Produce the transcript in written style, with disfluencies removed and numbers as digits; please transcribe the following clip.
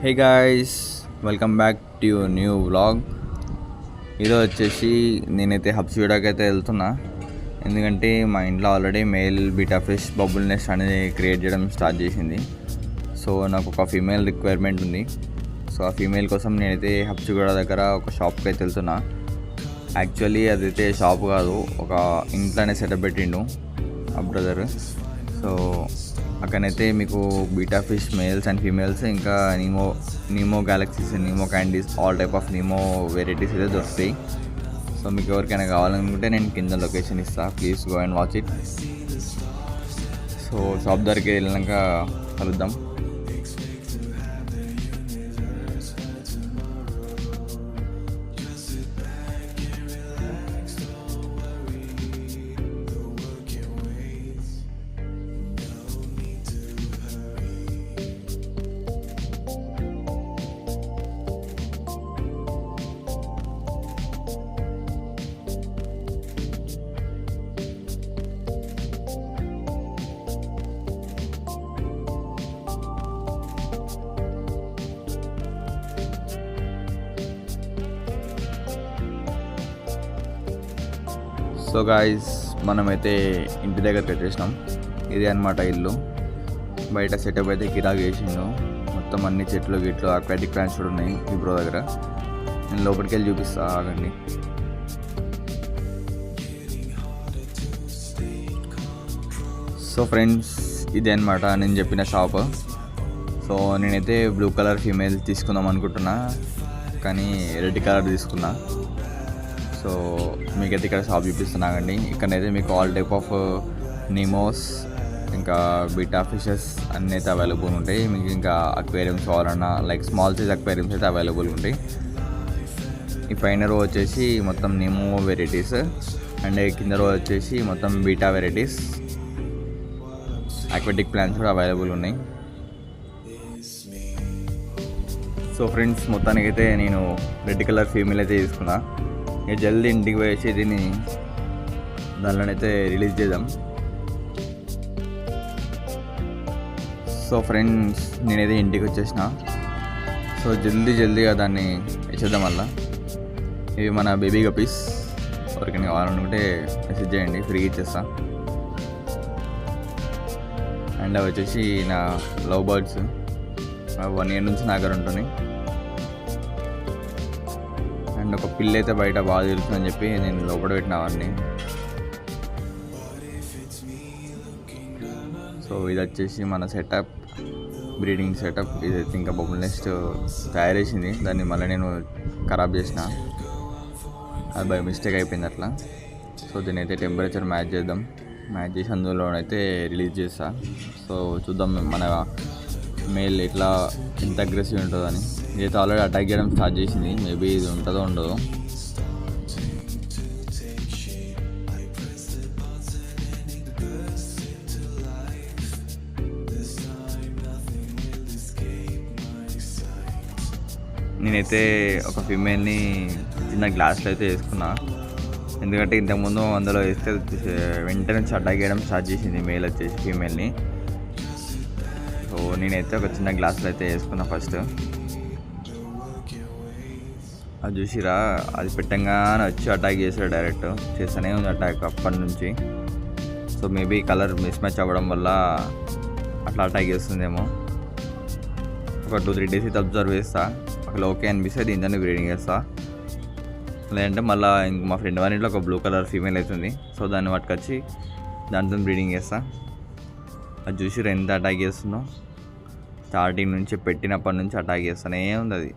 Hey guys, welcome back to new vlog. ఈరోజు వచ్చేసి నేనైతే హబ్సిగూడకి అయితే వెళ్తున్నా. ఎందుకంటే మా ఇంట్లో already male betta fish bubble nest అనేది క్రియేట్ చేయడం స్టార్ట్ చేసింది. సో నాకు ఒక ఫీమేల్ రిక్వైర్మెంట్ ఉంది. సో ఆ ఫీమేల్ కోసం నేనైతే హబ్సిగూడ దగ్గర ఒక షాప్కి అయితే వెళ్తున్నా. యాక్చువల్లీ అదైతే షాప్ కాదు, ఒక ఇంట్లోనే సెటప్ పెట్టిండు ఆ బ్రదర్. సో అక్కడైతే మీకు betta fish males and females, ఇంకా Nemo galaxies, Nemo candies, all type of Nemo varieties అయితే దొరుకుతాయి. సో మీకు ఎవరికైనా కావాలనుకుంటే నేను కింద లొకేషన్ ఇస్తాను, please go and watch it. So shop దగ్గరికి వెళ్ళినాక కలుద్దాం. సో గాయస్, మనమైతే ఇంటి దగ్గరికి వచ్చేసినాం. ఇది అనమాట ఇల్లు. బయట సెటప్ అయితే కిరాక్ చేసిండు. మొత్తం అన్ని చెట్లు గిట్లు అక్వాటిక్ ప్లాంట్స్ కూడా ఉన్నాయి ఈ బ్రో దగ్గర. నేను లోపలికి వెళ్ళి చూపిస్తా, ఆగండి. సో ఫ్రెండ్స్, ఇదే అనమాట నేను చెప్పిన షాప్. సో నేనైతే బ్లూ కలర్ ఫీమేల్ తీసుకుందాం అనుకుంటున్నా, కానీ రెడ్ కలర్ తీసుకున్నా. సో మీకైతే ఇక్కడ షాప్ చూపిస్తున్నానండి. ఇక్కడైతే మీకు ఆల్ టైప్ ఆఫ్ నీమోస్, ఇంకా బీటా ఫిషెస్ అన్నీ అయితే అవైలబుల్ ఉంటాయి. మీకు ఇంకా అక్వేరియంస్ కావాలన్నా లైక్ స్మాల్ సైజ్ అక్వేరియంస్ అయితే అవైలబుల్ ఉంటాయి. ఈ పైన రో వచ్చేసి మొత్తం నీమో వెరైటీస్, అండ్ కింద రో వచ్చేసి మొత్తం బీటా వెరైటీస్, అక్వాటిక్ ప్లాంట్స్ కూడా అవైలబుల్ ఉన్నాయి. సో ఫ్రెండ్స్, మొత్తానికైతే నేను రెడ్ కలర్ ఫీమేల్ అయితే తీసుకున్నా. ఇక జల్దీ ఇంటికి పోయేసి దీన్ని దానిలోనైతే రిలీజ్ చేద్దాం. సో ఫ్రెండ్స్, నేనైతే ఇంటికి వచ్చేసిన. సో జల్దీగా దాన్ని వేసేద్దాం. వల్ల ఇవి మన బేబీ గపీస్. ఎవరికైనా కావాలనుకుంటే మెసేజ్ చేయండి, ఫ్రీగా ఇచ్చేస్తా. అండ్ అవి వచ్చేసి నా లవ్ బర్డ్స్. 1 year నుంచి నా దగ్గర ఉంటున్నాయి. అండ్ ఒక పిల్ల అయితే బయట బాగా తిరుగుతుందని చెప్పి నేను లోపల పెట్టిన అవన్నీ. సో ఇది వచ్చేసి మన సెటప్, బ్రీడింగ్ సెటప్. ఇదైతే ఇంకా బబుల్ నెస్ట్ తయారు చేసింది, దాన్ని మళ్ళీ నేను ఖరాబ్ చేసిన. అది బై మిస్టేక్ అయిపోయింది అట్లా. సో దీని అయితే టెంపరేచర్ మ్యాచ్ చేసి అందులోనైతే రిలీజ్ చేస్తా. సో చూద్దాం మన మేల్ ఎట్లా ఎంత అగ్రెసివ్ ఉంటుందని. ఇదైతే ఆల్రెడీ అటాక్ చేయడం స్టార్ట్ చేసింది. మేబీ ఇది ఉంటుందో ఉండదో. నేనైతే ఒక ఫీమేల్ని చిన్న గ్లాస్లో అయితే వేసుకున్నా, ఎందుకంటే ఇంతకుముందు అందులో వేస్తే వెంటనే అటాక్ చేయడం స్టార్ట్ చేసింది మేల్ వచ్చేసి ఫీమేల్ని. సో నేనైతే ఒక చిన్న గ్లాస్లో అయితే వేసుకున్నా ఫస్ట్. అది చూసిరా, అది పెట్టంగానే వచ్చి అటాక్ చేసాడు. డైరెక్ట్ చేస్తూనే ఉంది అటాక్ అప్పటి నుంచి. So maybe colour miss match అవ్వడం వల్ల అట్లా అటాక్ చేస్తుందేమో. ఒక 2-3 days అయితే అబ్జర్వ్ చేస్తా. ఒకవేళ ఓకే అనిపిస్తే దీంతో బ్రీడింగ్ చేస్తా. లేదంటే మళ్ళీ ఇంక మా ఫ్రెండ్ వారి ఇంట్లో ఒక బ్లూ కలర్ ఫీమేల్ అవుతుంది. సో దాన్ని పట్టుకొచ్చి దాంతో బ్రీడింగ్ చేస్తా. అది చూసి ఎంత అటాక్ చేస్తుందో. స్టార్టింగ్ నుంచి పెట్టినప్పటి నుంచి అటాక్ చేస్తూనే ఉంది అది.